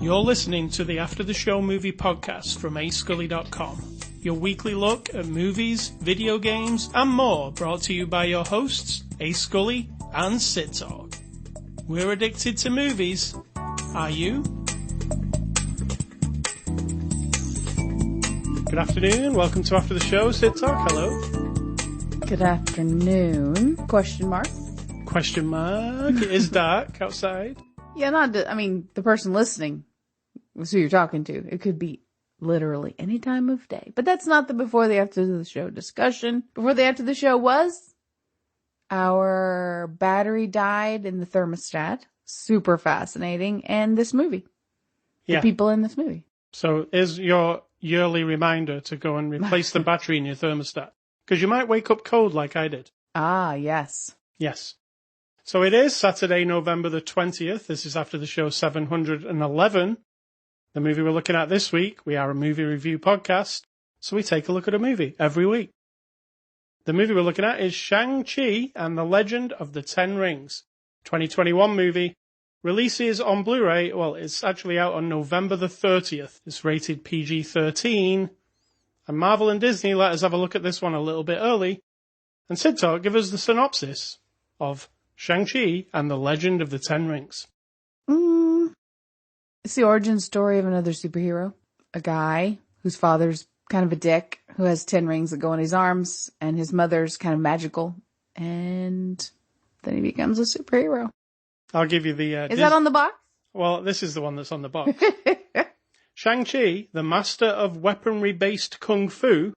You're listening to the After the Show Movie Podcast from ascully.com. Your weekly look at movies, video games, and more, brought to you by your hosts, A Scully and Sid Talk. We're addicted to movies. Are you? Good afternoon. Welcome to After the Show. Sid Talk. Hello. Good afternoon. Question mark. Question mark. It is dark outside. Yeah, the person listening was who you're talking to. It could be literally any time of day. But that's not the before the after the show discussion. Before the after the show was our battery died in the thermostat. Super fascinating. And this movie. Yeah. The people in this movie. So is your yearly reminder to go and replace the battery in your thermostat. Because you might wake up cold like I did. Ah, yes. Yes. So it is Saturday, November the 20th. This is After the Show 711. The movie we're looking at this week, we are a movie review podcast, so we take a look at a movie every week. The movie we're looking at is Shang-Chi and the Legend of the Ten Rings. 2021 movie. Releases on Blu-ray, well, it's actually out on November the 30th. It's rated PG-13. And Marvel and Disney let us have a look at this one a little bit early. And Sid Talk, give us the synopsis of Shang-Chi and the Legend of the Ten Rings. It's the origin story of another superhero. A guy whose father's kind of a dick, who has 10 rings that go on his arms, and his mother's kind of magical. And then he becomes a superhero. I'll give you the... Is that on the box? Well, this is the one that's on the box. Shang-Chi, the master of weaponry-based kung fu,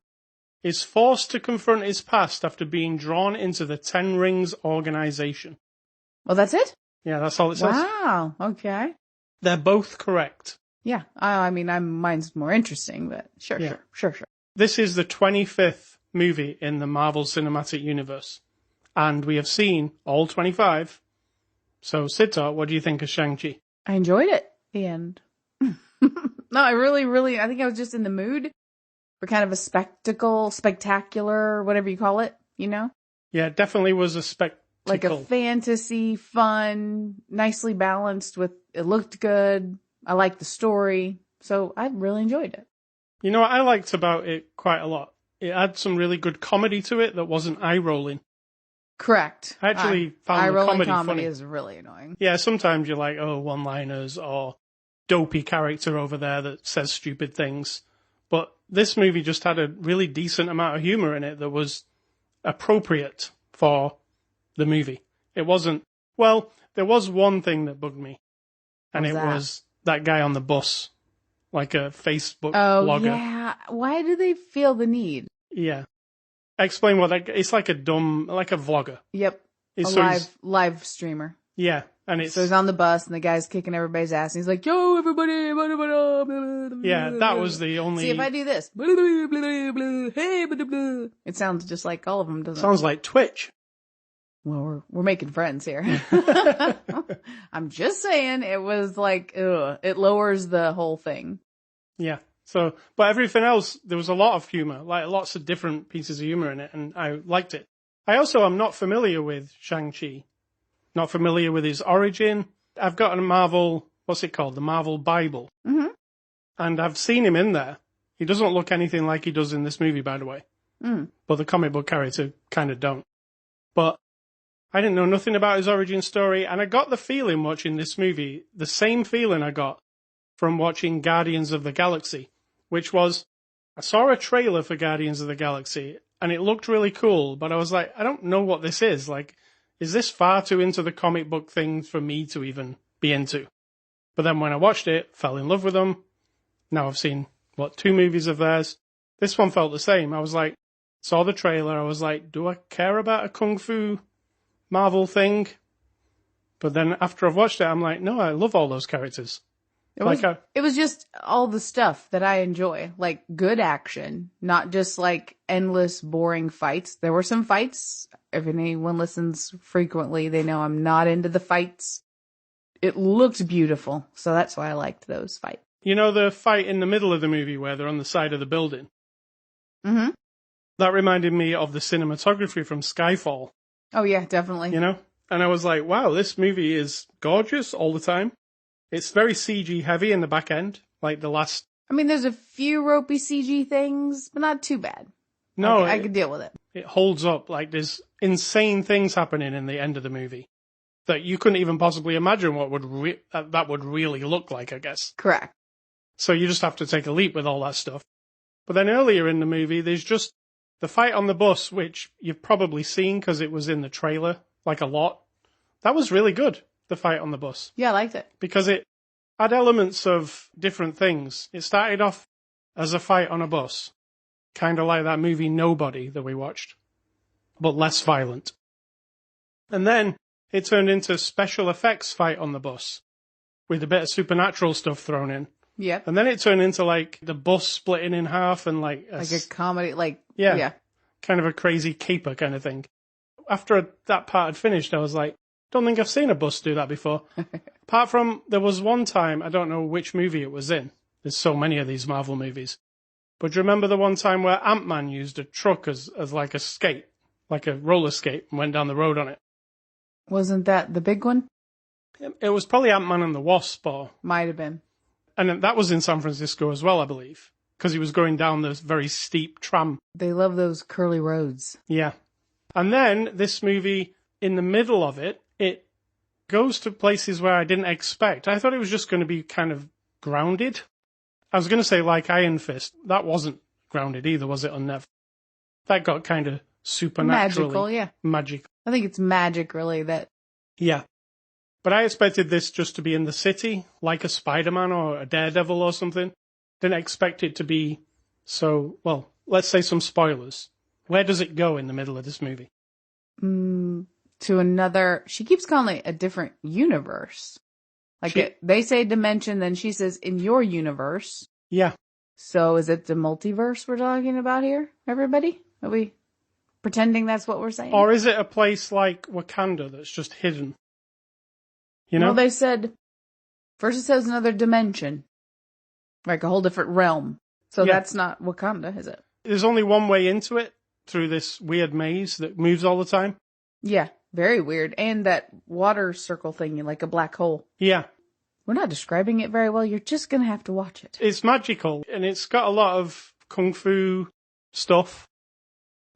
is forced to confront his past after being drawn into the Ten Rings organization. Well, that's it? Yeah, that's all it says. Wow, okay. They're both correct. Yeah, mine's more interesting, but sure. This is the 25th movie in the Marvel Cinematic Universe, and we have seen all 25. So, Sid Talk, what do you think of Shang-Chi? I enjoyed it. The end. No, I really, I think I was just in the mood for kind of a spectacular, whatever you call it, you know? Yeah, it definitely was a spectacle. Like a fantasy, fun, nicely balanced with, it looked good. I liked the story. So I really enjoyed it. You know what I liked about it quite a lot? It had some really good comedy to it that wasn't eye-rolling. Correct. I actually found the comedy funny. Is really annoying. Yeah, sometimes you're like, oh, one-liners or dopey character over there that says stupid things. But this movie just had a really decent amount of humor in it that was appropriate for the movie. It wasn't... Well, there was one thing that bugged me. And it was that guy on the bus. Like a Facebook blogger. Oh, yeah. Why do they feel the need? Yeah. Explain what that... It's like a vlogger. Yep. Live streamer. Yeah. And it's... So he's on the bus and the guy's kicking everybody's ass and he's like, yo, everybody. Yeah, that was the only... See, if I do this. It sounds just like all of them, doesn't it? Sounds like Twitch. Well, we're making friends here. I'm just saying it was like, it lowers the whole thing. Yeah. So, but everything else, there was a lot of humor, like lots of different pieces of humor in it, and I liked it. I also am not familiar with Shang-Chi. Not familiar with his origin. I've got a Marvel, what's it called? The Marvel Bible. Mm-hmm. And I've seen him in there. He doesn't look anything like he does in this movie, by the way. Mm. But the comic book character kind of don't. But I didn't know nothing about his origin story, and I got the feeling watching this movie, the same feeling I got from watching Guardians of the Galaxy, which was, I saw a trailer for Guardians of the Galaxy, and it looked really cool, but I was like, I don't know what this is. Like, is this far too into the comic book thing for me to even be into? But then when I watched it, fell in love with them. Now I've seen, 2 movies of theirs. This one felt the same. I was like, saw the trailer, I was like, do I care about a kung fu Marvel thing? But then after I've watched it, I'm like, no, I love all those characters. It was just all the stuff that I enjoy, like good action, not just like endless, boring fights. There were some fights. If anyone listens frequently, they know I'm not into the fights. It looked beautiful, so that's why I liked those fights. You know the fight in the middle of the movie where they're on the side of the building? Mm-hmm. That reminded me of the cinematography from Skyfall. Oh, yeah, definitely. You know? And I was like, wow, this movie is gorgeous all the time. It's very CG heavy in the back end, like the last... I mean, there's a few ropey CG things, but not too bad. No, I could deal with it. It holds up. Like, there's insane things happening in the end of the movie that you couldn't even possibly imagine what that would really look like, I guess. Correct. So you just have to take a leap with all that stuff. But then earlier in the movie, there's just the fight on the bus, which you've probably seen because it was in the trailer, like a lot. That was really good, the fight on the bus. Yeah, I liked it. Because it had elements of different things. It started off as a fight on a bus, kind of like that movie Nobody that we watched, but less violent. And then it turned into a special effects fight on the bus with a bit of supernatural stuff thrown in. Yep. And then it turned into like the bus splitting in half and like a comedy, yeah, kind of a crazy caper kind of thing. After that part had finished, I was like, don't think I've seen a bus do that before. Apart from, there was one time, I don't know which movie it was in. There's so many of these Marvel movies. But do you remember the one time where Ant-Man used a truck as like a skate, like a roller skate, and went down the road on it? Wasn't that the big one? It was probably Ant-Man and the Wasp, or... Might have been. And that was in San Francisco as well, I believe, because he was going down this very steep tram. They love those curly roads. Yeah. And then this movie, in the middle of it, it goes to places where I didn't expect. I thought it was just going to be kind of grounded. I was going to say like Iron Fist. That wasn't grounded either, was it, on Netflix? That got kind of supernaturally... Magical, yeah. Magical. I think it's magic, really, that... Yeah. But I expected this just to be in the city, like a Spider-Man or a Daredevil or something. Didn't expect it to be so... Well, let's say some spoilers. Where does it go in the middle of this movie? To another... She keeps calling it a different universe. Like, they say dimension, then she says, in your universe. Yeah. So is it the multiverse we're talking about here, everybody? Are we pretending that's what we're saying? Or is it a place like Wakanda that's just hidden? You know? Well, they said, first it says another dimension. Like a whole different realm. So that's not Wakanda, is it? There's only one way into it, through this weird maze that moves all the time. Yeah, very weird. And that water circle thing, like a black hole. Yeah. We're not describing it very well. You're just going to have to watch it. It's magical, and it's got a lot of kung fu stuff.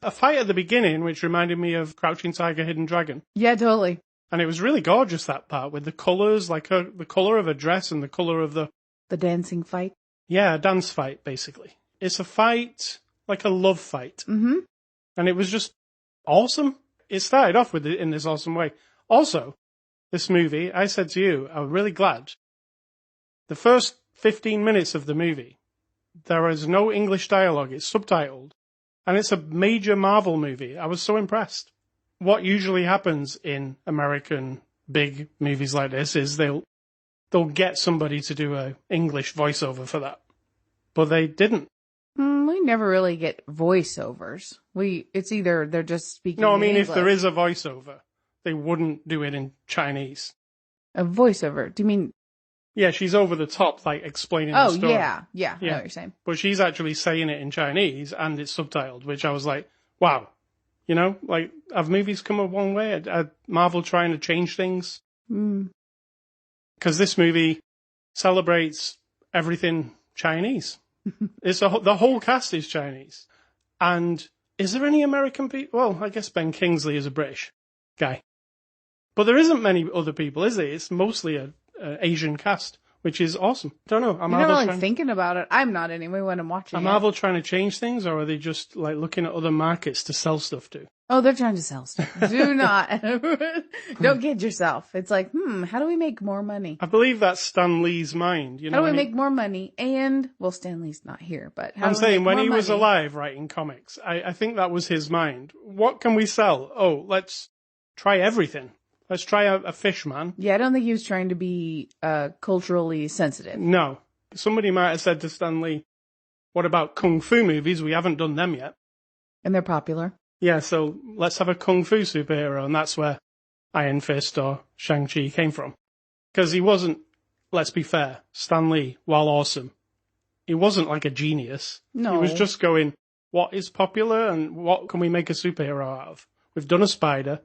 A fight at the beginning, which reminded me of Crouching Tiger, Hidden Dragon. Yeah, totally. And it was really gorgeous, that part, with the colours, like the colour of her dress and the colour of the... The dancing fight? Yeah, a dance fight, basically. It's a fight, like a love fight. Mm-hmm. And it was just awesome. It started off with it in this awesome way. Also, this movie, I said to you, I'm really glad. The first 15 minutes of the movie, there is no English dialogue. It's subtitled. And it's a major Marvel movie. I was so impressed. What usually happens in American big movies like this is they'll get somebody to do a English voiceover for that. But they didn't. We never really get voiceovers. It's either they're just speaking No, I mean, English. if there is a voiceover, they wouldn't do it in Chinese. A voiceover? Do you mean... Yeah, she's over the top, like, explaining the story. Yeah, I know what you're saying. But she's actually saying it in Chinese, and it's subtitled, which I was like, wow. You know, like, have movies come a long way? Are Marvel trying to change things? Because this movie celebrates everything Chinese. The whole cast is Chinese. And is there any American people? Well, I guess Ben Kingsley is a British guy. But there isn't many other people, is there? It's mostly a Asian cast, which is awesome. Don't know. You're not really thinking about it. I'm not anyway when I'm watching it. Are Marvel trying to change things, or are they just like looking at other markets to sell stuff to? Oh, they're trying to sell stuff. Do not. Don't kid yourself. It's like, how do we make more money? I believe that's Stan Lee's mind. You know, how do we make more money? And, well, Stan Lee's not here, but how I'm do we saying make when more he was money? alive writing comics, I think that was his mind. What can we sell? Oh, let's try everything. Let's try a fish man. Yeah, I don't think he was trying to be culturally sensitive. No. Somebody might have said to Stan Lee, what about kung fu movies? We haven't done them yet. And they're popular. Yeah, so let's have a kung fu superhero, and that's where Iron Fist or Shang-Chi came from. Because he wasn't, let's be fair, Stan Lee, while awesome, he wasn't like a genius. No. He was just going, what is popular and what can we make a superhero out of? We've done a spider.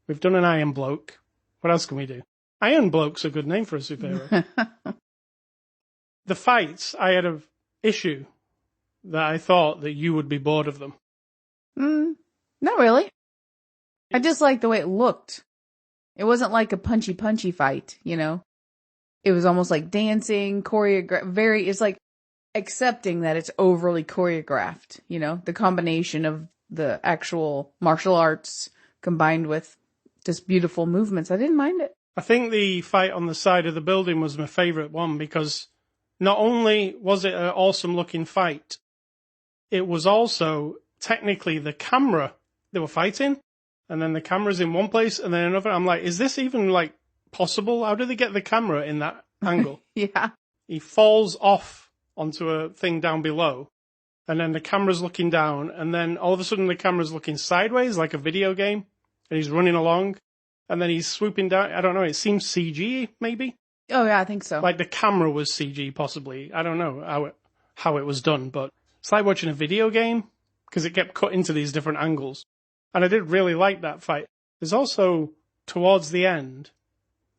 We've done an iron bloke. What else can we do? Iron Bloke's a good name for a superhero. The fights, I had an issue that I thought that you would be bored of them. Not really. I just liked the way it looked. It wasn't like a punchy fight, you know? It was almost like dancing, it's like accepting that it's overly choreographed, you know? The combination of the actual martial arts combined with just beautiful movements. I didn't mind it. I think the fight on the side of the building was my favourite one because not only was it an awesome looking fight, it was also technically the camera. They were fighting, and then the camera's in one place and then another. I'm like, is this even like possible? How do they get the camera in that angle? Yeah. He falls off onto a thing down below, and then the camera's looking down, and then all of a sudden the camera's looking sideways like a video game, and he's running along, and then he's swooping down. I don't know, it seems CG, maybe? Oh, yeah, I think so. Like the camera was CG, possibly. I don't know how it was done, but it's like watching a video game, because it kept cutting to these different angles. And I did really like that fight. There's also, towards the end,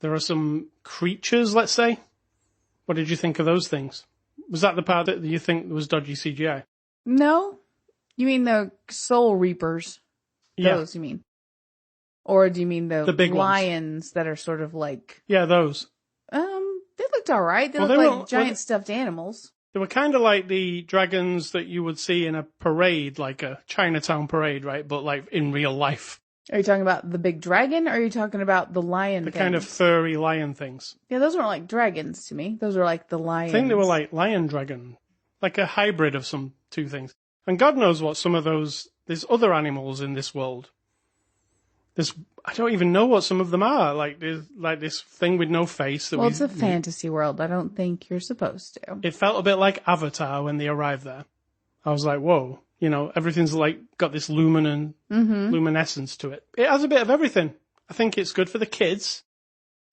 there are some creatures, let's say. What did you think of those things? Was that the part that you think was dodgy CGI? No? You mean the Soul Reapers? Those, you mean? Or do you mean the big lions ones that are sort of like... Yeah, those. They looked alright. They looked like giant stuffed animals. They were kind of like the dragons that you would see in a parade, like a Chinatown parade, right? But like in real life. Are you talking about the big dragon, or are you talking about the lion The things? kind of furry lion things. Yeah, those weren't like dragons to me. Those were like the lions. I think they were like lion dragon. Like a hybrid of some two things. And God knows what some of there's other animals in this world. I don't even know what some of them are. Like there's like this thing with no face. It's a fantasy world. I don't think you're supposed to. It felt a bit like Avatar when they arrived there. I was like, whoa, you know, everything's like got this luminescence to it. It has a bit of everything. I think it's good for the kids.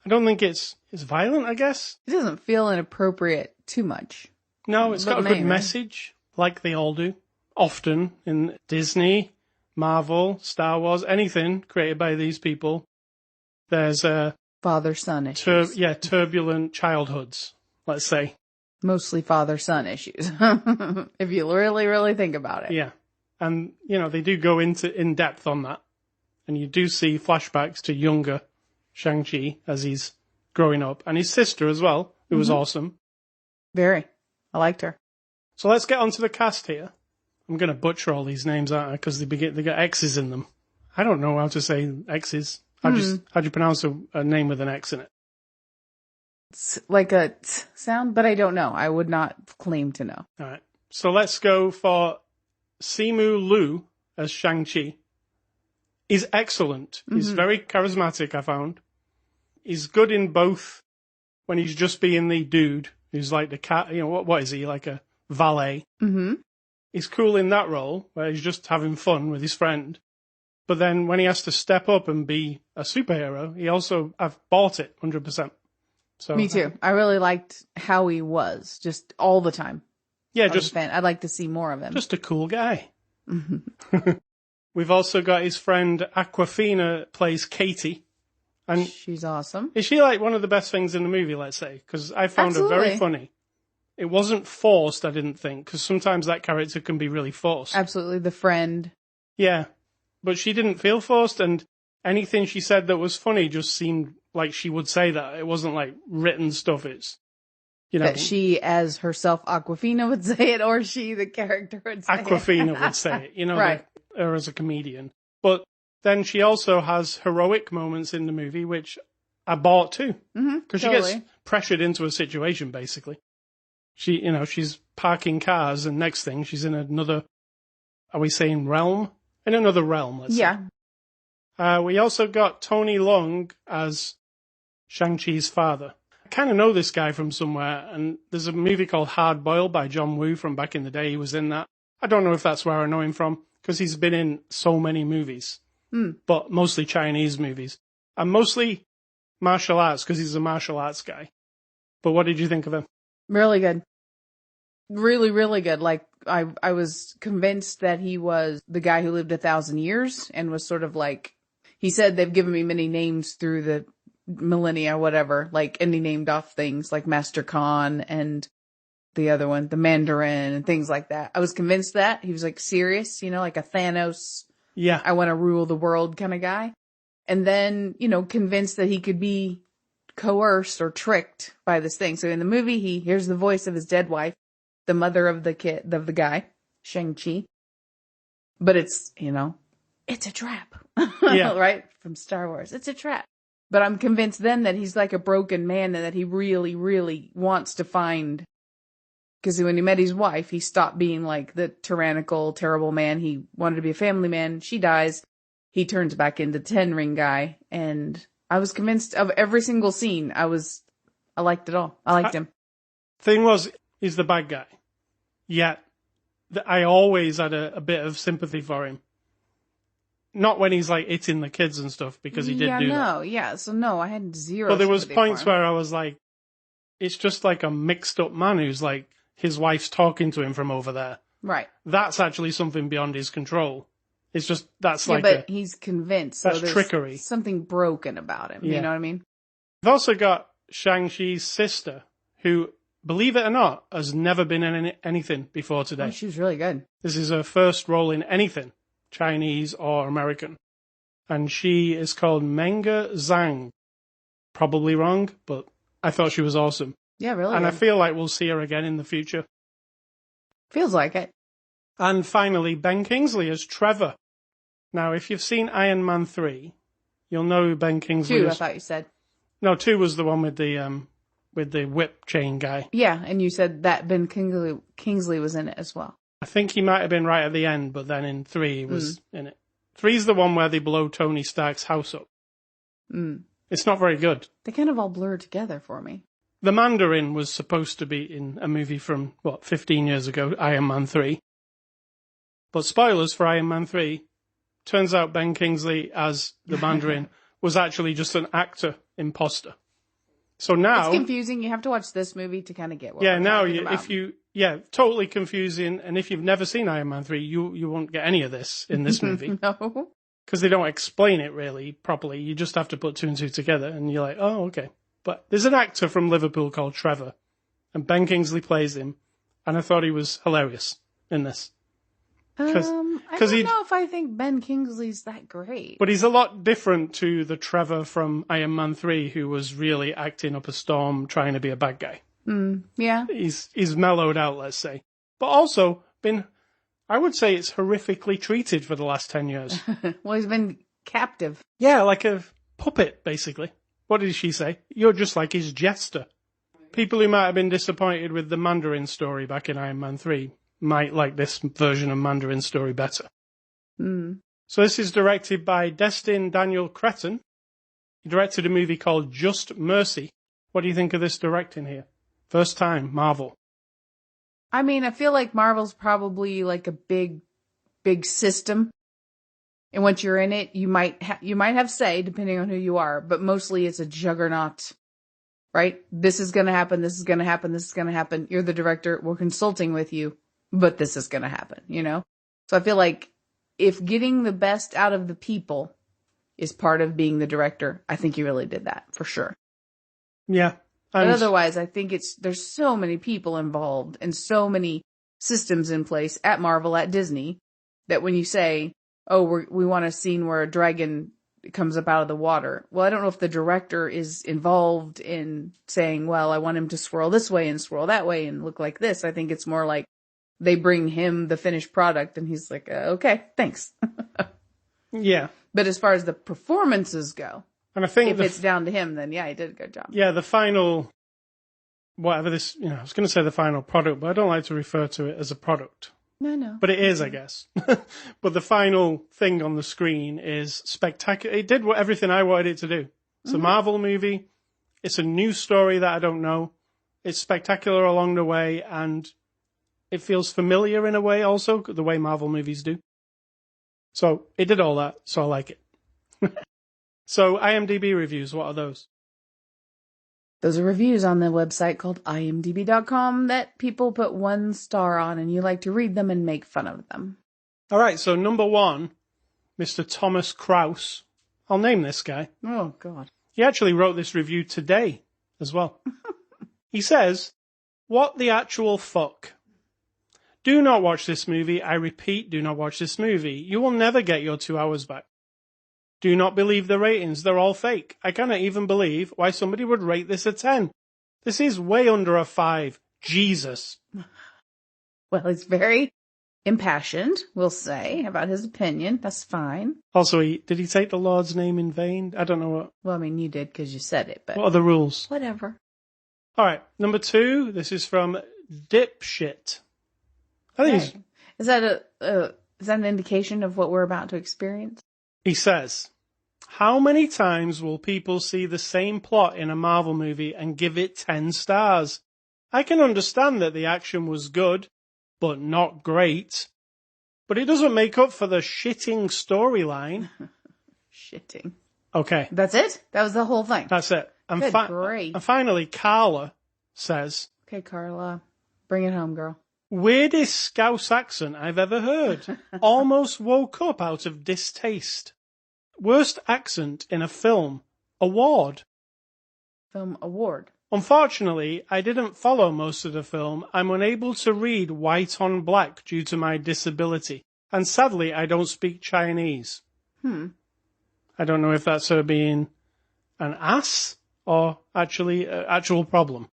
I don't think it's violent, I guess. It doesn't feel inappropriate too much. No, it's got a good message, like they all do. Often in Disney, Marvel, Star Wars, anything created by these people, there's a father-son issues. Turbulent childhoods, let's say. Mostly father-son issues, if you really, really think about it. Yeah. And, you know, they do go in depth on that. And you do see flashbacks to younger Shang-Chi as he's growing up. And his sister as well, who was awesome. Very. I liked her. So let's get on to the cast here. I'm going to butcher all these names, aren't I? Because they got X's in them. I don't know how to say X's. How do you pronounce a name with an X in it? It's like a t sound, but I don't know. I would not claim to know. All right. So let's go for Simu Liu as Shang-Chi. He's excellent. He's very charismatic, I found. He's good in both when he's just being the dude who's like the cat. You know, what is he? Like a valet. Mm-hmm. He's cool in that role where he's just having fun with his friend. But then when he has to step up and be a superhero, I've bought it 100%. So me too. I really liked how he was just all the time. Yeah, I'd like to see more of him. Just a cool guy. We've also got his friend Aquafina plays Katie. And she's awesome. Is she like one of the best things in the movie, let's say? Because I found her very funny. It wasn't forced, I didn't think, because sometimes that character can be really forced. Absolutely, the friend. Yeah, but she didn't feel forced, and anything she said that was funny just seemed like she would say that. It wasn't like written stuff. It's, you know. That she, as herself, Aquafina would say it, or she, the character, would say Aquafina would say it, you know, right. Her as a comedian. But then she also has heroic moments in the movie, which I bought too. Because she gets pressured into a situation, basically. She's parking cars, and next thing, she's in another, are we saying realm? In another realm, let's say. We also got Tony Leung as Shang-Chi's father. I kind of know this guy from somewhere, and there's a movie called Hard Boiled by John Woo from back in the day. He was in that. I don't know if that's where I know him from, because he's been in so many movies, but mostly Chinese movies, and mostly martial arts, because he's a martial arts guy. But what did you think of him? Really good. Really, really good. Like, I was convinced that he was the guy who lived 1,000 years and was sort of like, he said they've given me many names through the millennia, whatever, like, and he named off things like Master Khan and the other one, the Mandarin and things like that. I was convinced that he was like serious, like a Thanos. Yeah. I want to rule the world kind of guy. And then, convinced that he could be coerced or tricked by this thing. So in the movie, he hears the voice of his dead wife, the mother of the guy, Shang-Chi. But it's, it's a trap. Yeah. Right? From Star Wars. It's a trap. But I'm convinced then that he's like a broken man and that he really, really wants to find. Because when he met his wife, he stopped being like the tyrannical, terrible man. He wanted to be a family man. She dies. He turns back into the Ten Ring guy. And I was convinced of every single scene. I liked it all. I liked him. Thing was, he's the bad guy. Yet, I always had a bit of sympathy for him. Not when he's like hitting the kids and stuff, because he did do that. Yeah. So no, I had zero. But there was points where I was like, it's just like a mixed up man who's like, his wife's talking to him from over there. Right. That's actually something beyond his control. It's just, he's convinced. So that's trickery. Something broken about him. Yeah. You know what I mean? We've also got Shang-Chi's sister, who, believe it or not, has never been in anything before today. Oh, she was really good. This is her first role in anything, Chinese or American. And she is called Menga Zhang. Probably wrong, but I thought she was awesome. Yeah, really. And good. I feel like we'll see her again in the future. Feels like it. And finally, Ben Kingsley as Trevor. Now, if you've seen Iron Man 3, you'll know who Ben Kingsley 2, is. I thought you said. No, 2 was the one with the whip chain guy. Yeah, and you said that Ben Kingsley was in it as well. I think he might have been right at the end, but then in 3 he was in it. 3's the one where they blow Tony Stark's house up. It's not very good. They kind of all blur together for me. The Mandarin was supposed to be in a movie from, 15 years ago, Iron Man 3. But spoilers for Iron Man 3, turns out Ben Kingsley as the Mandarin was actually just an actor imposter. So now... It's confusing. You have to watch this movie to kind of get what we're talking about. Totally confusing. And if you've never seen Iron Man 3, you won't get any of this in this movie. No. Because they don't explain it really properly. You just have to put 2 and 2 together and you're like, oh, okay. But there's an actor from Liverpool called Trevor, and Ben Kingsley plays him, and I thought he was hilarious in this. I don't know if I think Ben Kingsley's that great. But he's a lot different to the Trevor from Iron Man 3, who was really acting up a storm, trying to be a bad guy. Yeah. He's mellowed out, let's say. But also I would say it's horrifically treated for the last 10 years. Well, he's been captive. Yeah, like a puppet, basically. What did she say? You're just like his jester. People who might have been disappointed with the Mandarin story back in Iron Man 3 might like this version of Mandarin story better. So this is directed by Destin Daniel Cretton. He directed a movie called Just Mercy. What do you think of this directing here? First time, Marvel. I mean, I feel like Marvel's probably like a big system. And once you're in it, you might have say, depending on who you are, but mostly it's a juggernaut, right? This is going to happen. This is going to happen. This is going to happen. You're the director. We're consulting with you, but this is going to happen, So I feel like if getting the best out of the people is part of being the director, I think you really did that for sure. Yeah. But otherwise, I think there's so many people involved and so many systems in place at Marvel, at Disney, that when you say, oh, we want a scene where a dragon comes up out of the water. Well, I don't know if the director is involved in saying, well, I want him to swirl this way and swirl that way and look like this. I think it's more like they bring him the finished product and he's like, okay, thanks. Yeah. But as far as the performances go, and I think if it's down to him, then yeah, he did a good job. Yeah, the final, whatever this, I was going to say the final product, but I don't like to refer to it as a product. No. But it is, I guess. But the final thing on the screen is spectacular. It did everything I wanted it to do. It's a Marvel movie. It's a new story that I don't know. It's spectacular along the way, and it feels familiar in a way also, the way Marvel movies do. So it did all that, so I like it. So IMDb reviews, what are those? Those are reviews on the website called imdb.com that people put 1 star on, and you like to read them and make fun of them. All right, so number 1, Mr. Thomas Kraus. I'll name this guy. Oh, God. He actually wrote this review today as well. He says, "What the actual fuck? Do not watch this movie. I repeat, do not watch this movie. You will never get your 2 hours back. Do not believe the ratings. They're all fake. I cannot even believe why somebody would rate this a 10. This is way under a 5. Jesus." Well, he's very impassioned, we'll say, about his opinion. That's fine. Also, did he take the Lord's name in vain? I don't know what. Well, I mean, you did because you said it, but What are the rules? whatever. All right, number 2. This is from Dipshit. I think Hey. Is that an indication of what we're about to experience? he says, "How many times will people see the same plot in a Marvel movie and give it 10 stars? I can understand that the action was good, but not great. But it doesn't make up for the shitting storyline." Shitting. Okay, That's it? That was the whole thing. that's it. And, Good grief. and finally, Carla says, Okay, Carla. Bring it home, girl. "Weirdest Scouse accent I've ever heard. Almost woke up out of distaste. Worst accent in a film. Award. Film award. Unfortunately, I didn't follow most of the film. I'm unable to read white on black due to my disability. And sadly, I don't speak Chinese." I don't know if that's her being an ass or actually an actual problem.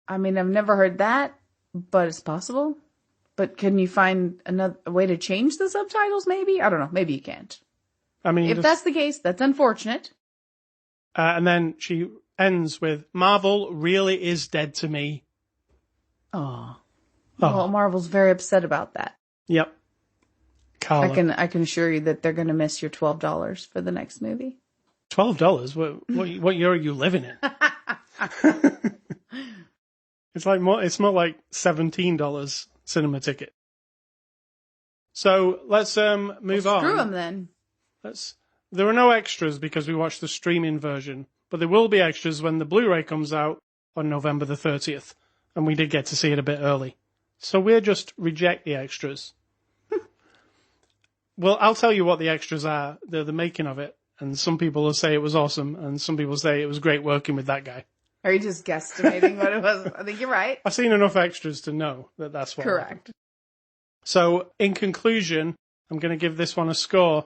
I mean, I've never heard that, but it's possible. But can you find a way to change the subtitles, maybe? I don't know. Maybe you can't. I mean, If that's the case, that's unfortunate. and then she ends with, "Marvel really is dead to me." Oh. Well, Marvel's very upset about that. Yep. Carla. I can assure you that they're going to miss your $12 for the next movie. $12? What year are you living in? It's more like $17 cinema ticket. So let's move on. Screw them then. There are no extras because we watched the streaming version, but there will be extras when the Blu-ray comes out on November the 30th, and we did get to see it a bit early. So we'll just reject the extras. Well, I'll tell you what the extras are. They're the making of it, and some people will say it was awesome, and some people say it was great working with that guy. Are you just guesstimating what it was? I think you're right. I've seen enough extras to know that that's what Correct. happened. So, in conclusion, I'm going to give this one a score.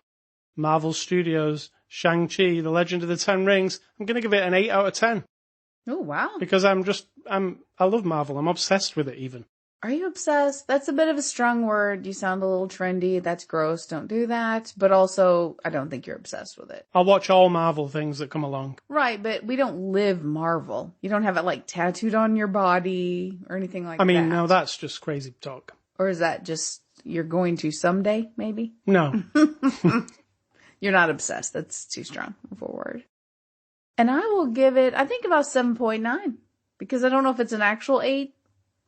Marvel Studios, Shang-Chi, The Legend of the Ten Rings. I'm going to give it an 8 out of 10. Oh, wow. Because I love Marvel. I'm obsessed with it even. Are you obsessed? That's a bit of a strong word. You sound a little trendy. That's gross. Don't do that. But also, I don't think you're obsessed with it. I'll watch all Marvel things that come along. Right, but we don't live Marvel. You don't have it like tattooed on your body or anything like that. I mean, no, that's just crazy talk. Or is that just you're going to someday, maybe? No. You're not obsessed. That's too strong of a word. And I will give it, I think about 7.9. Because I don't know if it's an actual 8.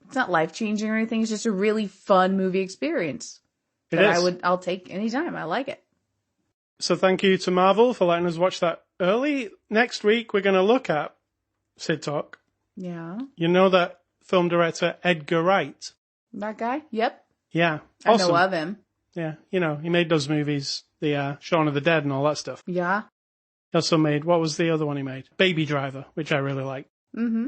It's not life-changing or anything. It's just a really fun movie experience. I'll take anytime. I like it. So thank you to Marvel for letting us watch that early. Next week, we're going to look at Sid Talk. Yeah. You know that film director Edgar Wright? That guy? Yep. Yeah. Awesome. I know of him. Yeah. You know, he made those movies, the Shaun of the Dead and all that stuff. Yeah. He also made, what was the other one he made? Baby Driver, which I really like. Mm-hmm.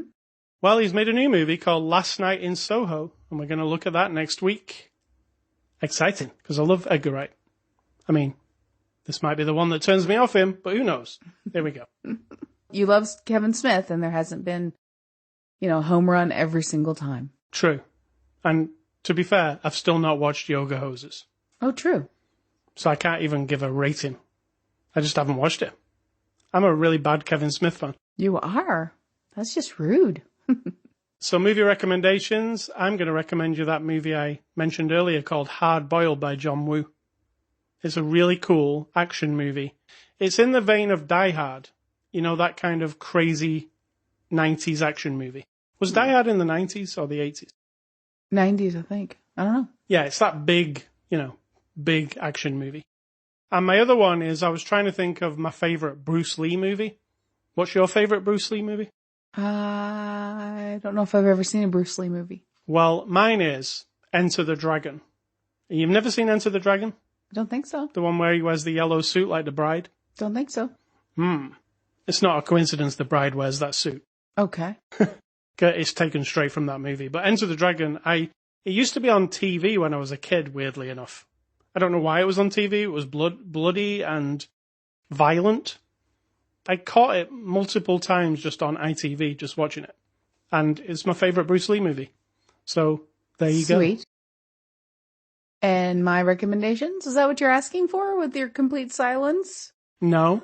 Well, he's made a new movie called Last Night in Soho, and we're going to look at that next week. Exciting, because I love Edgar Wright. I mean, this might be the one that turns me off him, but who knows? There we go. You love Kevin Smith, and there hasn't been, a home run every single time. True. And to be fair, I've still not watched Yoga Hosers. Oh, true. So I can't even give a rating. I just haven't watched it. I'm a really bad Kevin Smith fan. You are? That's just rude. So movie recommendations, I'm going to recommend you that movie I mentioned earlier called Hard Boiled by John Woo. It's a really cool action movie. It's in the vein of Die Hard. You know, that kind of crazy 90s action movie. Was Die Hard in the 90s or the 80s? 90s, I think. I don't know. Yeah, it's that big, big action movie. And my other one is I was trying to think of my favorite Bruce Lee movie. What's your favorite Bruce Lee movie? I don't know if I've ever seen a Bruce Lee movie. Well, mine is Enter the Dragon. You've never seen Enter the Dragon? I don't think so. The one where he wears the yellow suit like the bride? Don't think so. It's not a coincidence the bride wears that suit. Okay. It's taken straight from that movie. But Enter the Dragon, it used to be on TV when I was a kid, weirdly enough. I don't know why it was on TV. It was bloody and violent. I caught it multiple times just on ITV, just watching it. And it's my favourite Bruce Lee movie. So, there you go. Sweet. And my recommendations? Is that what you're asking for with your complete silence? No.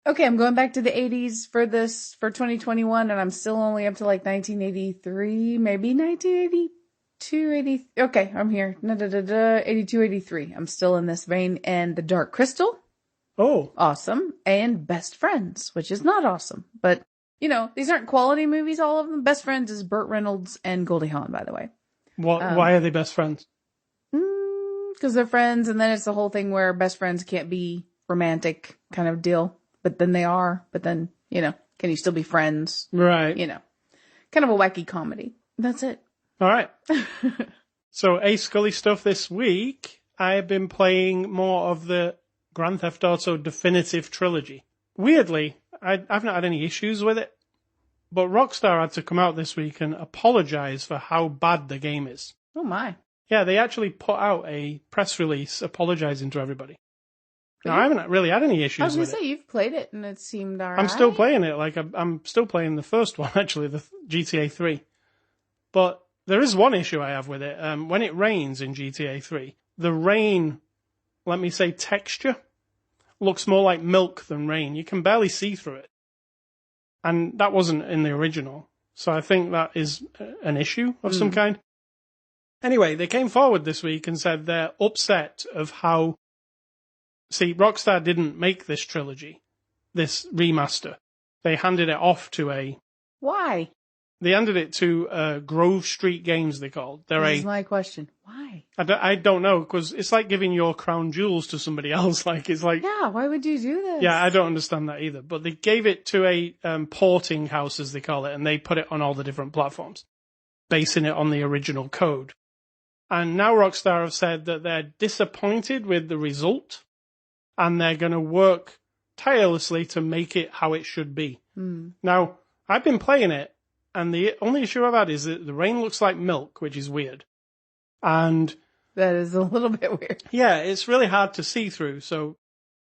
Okay, I'm going back to the 80s for 2021, and I'm still only up to like 1983, maybe 1982, 80. Okay, I'm here. 82, 83. I'm still in this vein. And The Dark Crystal. Oh. Awesome. And Best Friends, which is not awesome. But, you know, these aren't quality movies, all of them. Best Friends is Burt Reynolds and Goldie Hawn, by the way. Why are they best friends? Because they're friends, and then it's the whole thing where best friends can't be romantic kind of deal. But then they are. But then, you know, can you still be friends? Right. You know, kind of a wacky comedy. That's it. All right. So, Scully stuff this week. I have been playing more of the Grand Theft Auto Definitive Trilogy. Weirdly, I've not had any issues with it. But Rockstar had to come out this week and apologize for how bad the game is. Oh, my. Yeah, they actually put out a press release apologizing to everybody. Now, I haven't really had any issues with it. I was going to say, you've played it and it seemed alright. I'm still playing it. Like, I'm still playing the first one, actually, the GTA 3. But there is one issue I have with it. When it rains in GTA 3, the rain, let me say texture, looks more like milk than rain. You can barely see through it. And that wasn't in the original. So I think that is an issue of some kind. Anyway, they came forward this week and said they're upset of how... See, Rockstar didn't make this trilogy, this remaster. They handed it off to a... Why? They handed it to Grove Street Games, they called. This is my question. Why? I don't know, because it's like giving your crown jewels to somebody else. Like, it's like... Yeah, why would you do this? Yeah, I don't understand that either. But they gave it to a porting house, as they call it, and they put it on all the different platforms, basing it on the original code. And now Rockstar have said that they're disappointed with the result, and they're going to work tirelessly to make it how it should be. Now, I've been playing it, and the only issue I've had is that the rain looks like milk, which is weird. And... That is a little bit weird. Yeah, it's really hard to see through, so,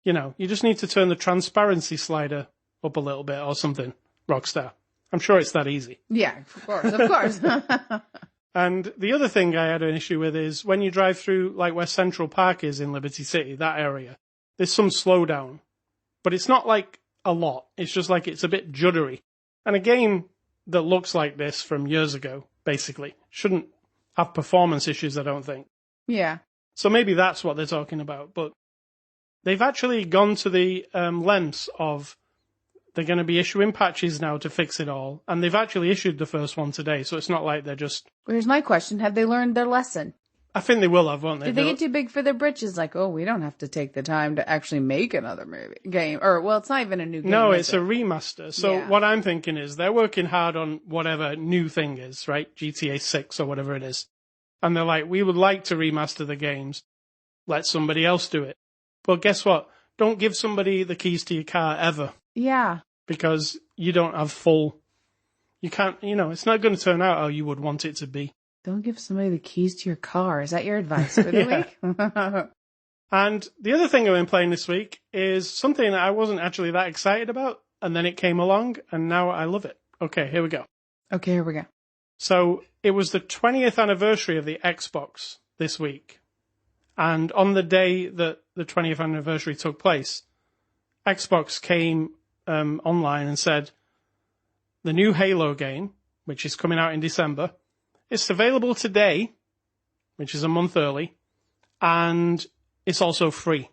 you know, you just need to turn the transparency slider up a little bit or something, Rockstar. I'm sure it's that easy. Yeah, of course. And the other thing I had an issue with is when you drive through, like where Central Park is in Liberty City, that area, there's some slowdown. But it's not like a lot. It's just like it's a bit juddery. And a game that looks like this from years ago, basically, shouldn't have performance issues, I don't think. Yeah. So maybe that's what they're talking about. But they've actually gone to the lengths of... They're going to be issuing patches now to fix it all. And they've actually issued the first one today, so it's not like they're just... Here's my question. Have they learned their lesson? I think they will have, won't they? Did they get too big for their britches? Like, oh, we don't have to take the time to actually make another game. Or, well, it's not even a new game. No, it's a remaster. So what I'm thinking is they're working hard on whatever new thing is, right? GTA 6 or whatever it is. And they're like, we would like to remaster the games. Let somebody else do it. But guess what? Don't give somebody the keys to your car ever. Yeah. Because you don't have full... You can't, you know, it's not going to turn out how you would want it to be. Don't give somebody the keys to your car. Is that your advice for the week? And the other thing I've been playing this week is something that I wasn't actually that excited about, and then it came along, and now I love it. Okay, here we go. So, it was the 20th anniversary of the Xbox this week. And on the day that the 20th anniversary took place, Xbox came online and said, the new Halo game, which is coming out in December, it's available today, which is a month early, and it's also free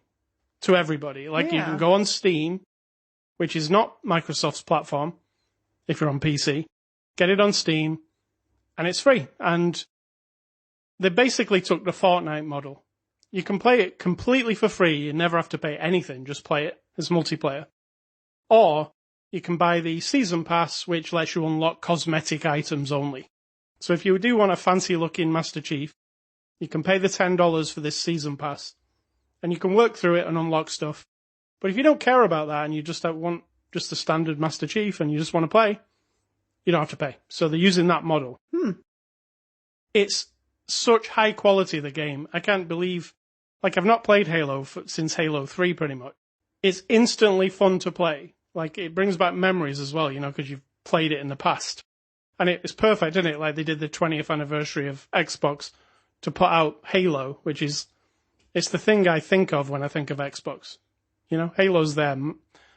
to everybody. Like, you can go on Steam, which is not Microsoft's platform, if you're on PC, get it on Steam, and it's free. And they basically took the Fortnite model. You can play it completely for free. You never have to pay anything. Just play it as multiplayer. Or you can buy the Season Pass, which lets you unlock cosmetic items only. So if you do want a fancy-looking Master Chief, you can pay the $10 for this Season Pass. And you can work through it and unlock stuff. But if you don't care about that and you just want just a standard Master Chief and you just want to play, you don't have to pay. So they're using that model. It's such high quality, the game. I can't believe, like, I've not played Halo since Halo 3 pretty much. It's instantly fun to play. Like, it brings back memories as well, you know, because you've played it in the past. And it's perfect, isn't it? Like, they did the 20th anniversary of Xbox to put out Halo, which is, it's the thing I think of when I think of Xbox. You know, Halo's their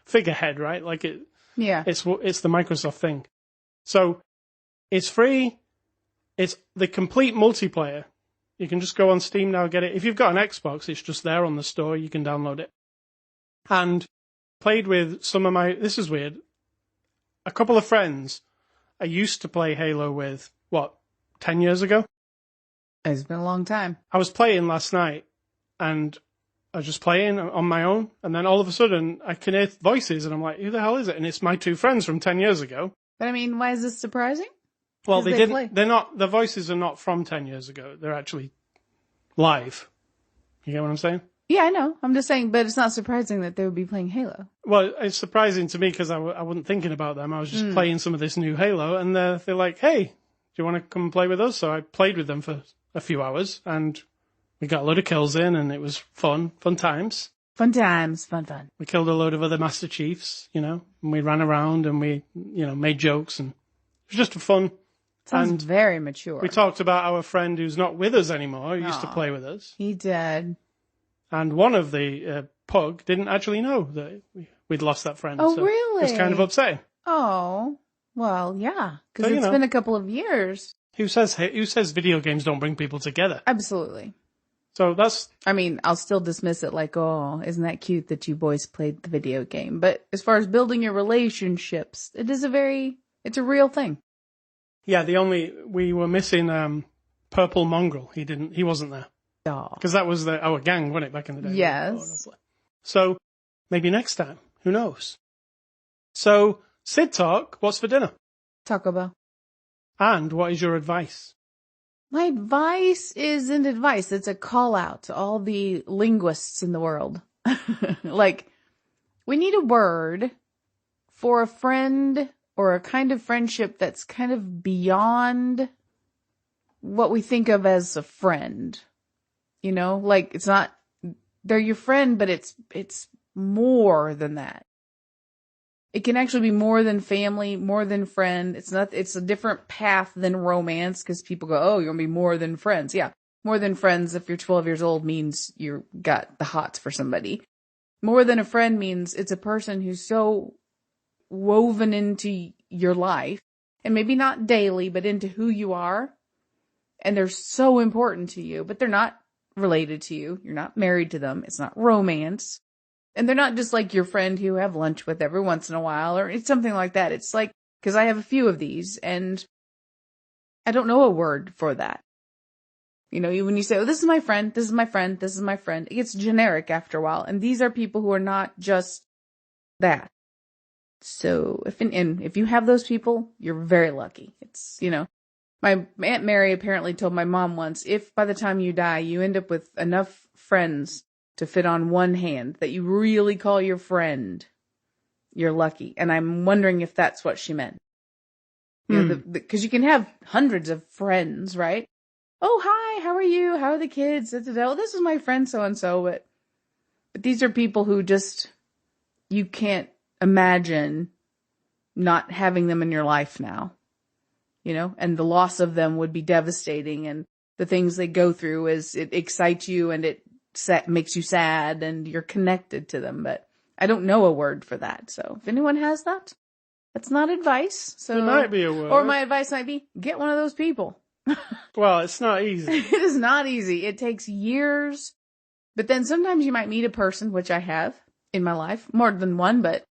figurehead, right? Like, it's the Microsoft thing. So, it's free. It's the complete multiplayer. You can just go on Steam now and get it. If you've got an Xbox, it's just there on the store. You can download it. And played with some of my, this is weird, a couple of friends I used to play Halo with, 10 years ago? It's been a long time. I was playing last night, and I was just playing on my own, and then all of a sudden, I can hear voices, and I'm like, who the hell is it? And it's my two friends from 10 years ago. But I mean, why is this surprising? Well, the voices are not from 10 years ago. They're actually live. You get what I'm saying? Yeah, I know. I'm just saying, but it's not surprising that they would be playing Halo. Well, it's surprising to me because I wasn't thinking about them. I was just playing some of this new Halo, and they're like, hey, do you want to come play with us? So I played with them for a few hours, and we got a load of kills in, and it was fun times. Fun times, fun. We killed a load of other Master Chiefs, you know, and we ran around and we, you know, made jokes, and it was just fun. Sounds very mature. We talked about our friend who's not with us anymore, who used to play with us. He did. And one of the pug didn't actually know that we'd lost that friend. Oh, so really? It was kind of upsetting. Oh, well, yeah, because So, it's been a couple of years. Who says video games don't bring people together? Absolutely. So that's... I mean, I'll still dismiss it like, oh, isn't that cute that you boys played the video game? But as far as building your relationships, it's a real thing. Yeah, we were missing Purple Mongrel. He wasn't there. Oh. Because that was our gang, wasn't it, back in the day? Yes. So maybe next time. Who knows? So, Sid Talk, what's for dinner? Taco Bell. And what is your advice? My advice isn't advice. It's a call out to all the linguists in the world. Like, we need a word for a friend or a kind of friendship that's kind of beyond what we think of as a friend. You know, like, it's not, they're your friend, but it's more than that. It can actually be more than family, more than friend. It's a different path than romance, because people go, oh, you're going to be more than friends. Yeah. More than friends, if you're 12 years old, means you got the hots for somebody. More than a friend means it's a person who's so woven into your life, and maybe not daily, but into who you are. And they're so important to you, but they're not related to you. You're not married to them. It's not romance. And they're not just like your friend who you have lunch with every once in a while, or it's something like that. It's like, because I have a few of these, and I don't know a word for that. You know, when you say, oh, this is my friend, this is my friend, this is my friend, it gets generic after a while. And these are people who are not just that. So if you have those people, you're very lucky. It's, you know, my Aunt Mary apparently told my mom once, if by the time you die, you end up with enough friends to fit on one hand that you really call your friend, you're lucky. And I'm wondering if that's what she meant. You know, because you can have hundreds of friends, right? Oh, hi, how are you? How are the kids? Oh, this is my friend so-and-so. But these are people who just, you can't imagine not having them in your life now. You know, and the loss of them would be devastating, and the things they go through it excites you, and it makes you sad, and you're connected to them. But I don't know a word for that. So if anyone has that, that's not advice. So it might be a word. Or my advice might be, get one of those people. Well, it's not easy. It is not easy. It takes years. But then sometimes you might meet a person, which I have in my life, more than one, but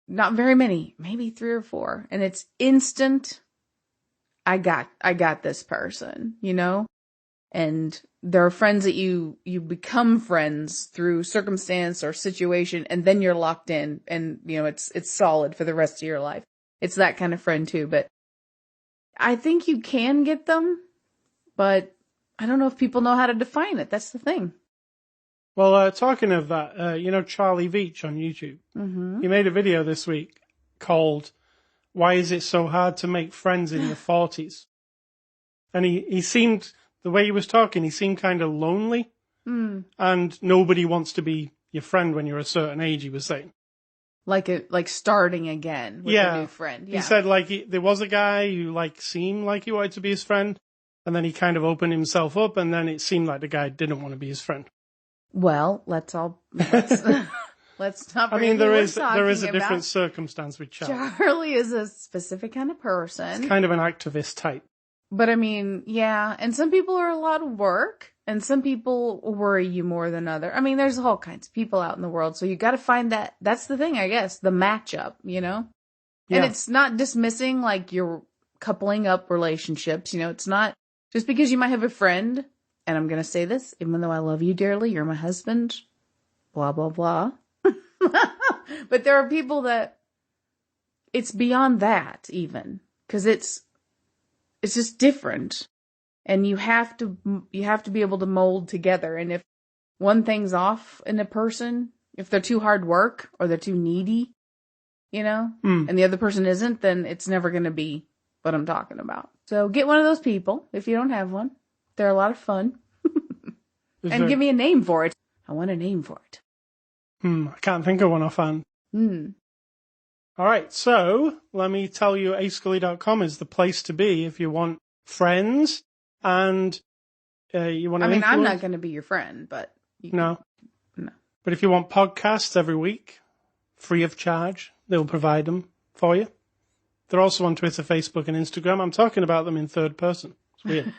not very many, maybe 3 or 4. And it's instant. I got this person, you know? And there are friends that you become friends through circumstance or situation, and then you're locked in, and, you know, it's solid for the rest of your life. It's that kind of friend too, but I think you can get them, but I don't know if people know how to define it. That's the thing. Well, talking of that, you know Charlie Veach on YouTube? Mm-hmm. He made a video this week called "Why Is It So Hard to Make Friends in Your 40s?" And he seemed, the way he was talking, he seemed kind of lonely. And nobody wants to be your friend when you're a certain age, he was saying. Like starting again with a new friend. Yeah. He said there was a guy who seemed like he wanted to be his friend, and then he kind of opened himself up, and then it seemed like the guy didn't want to be his friend. Well, let's not. I mean, there is a different circumstance with Charlie. Charlie is a specific kind of person. He's kind of an activist type. But I mean, yeah, and some people are a lot of work, and some people worry you more than other. I mean, there's all kinds of people out in the world, so you got to find that. That's the thing, I guess, the matchup, you know? Yeah. And it's not dismissing, you're coupling up relationships, you know? It's not just because you might have a friend, and I'm going to say this, even though I love you dearly, you're my husband, blah, blah, blah. But there are people that it's beyond that, even, because it's just different, and you have to be able to mold together. And if one thing's off in a person, if they're too hard work or they're too needy, you know, and the other person isn't, then it's never going to be what I'm talking about. So get one of those people if you don't have one. They're a lot of fun. And give me a name for it. I want a name for it. I can't think of one offhand. All right, so let me tell you, ascully.com is the place to be if you want friends and you want to influence. I'm not going to be your friend, but... No. But if you want podcasts every week, free of charge, they'll provide them for you. They're also on Twitter, Facebook, and Instagram. I'm talking about them in third person. It's weird.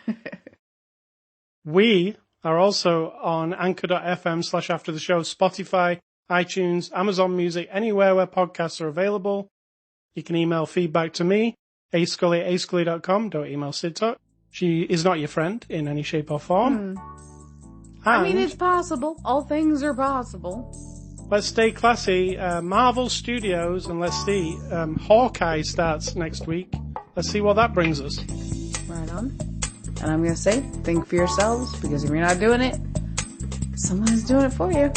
We are also on anchor.fm/after the show, Spotify, iTunes, Amazon Music, anywhere where podcasts are available. You can email feedback to me, ascully@ascully.com. Don't email Sid Talk. She is not your friend in any shape or form. I mean, it's possible. All things are possible. Let's stay classy. Marvel Studios, and let's see, Hawkeye starts next week. Let's see what that brings us. Right on. And I'm going to say, think for yourselves, because if you're not doing it, someone is doing it for you.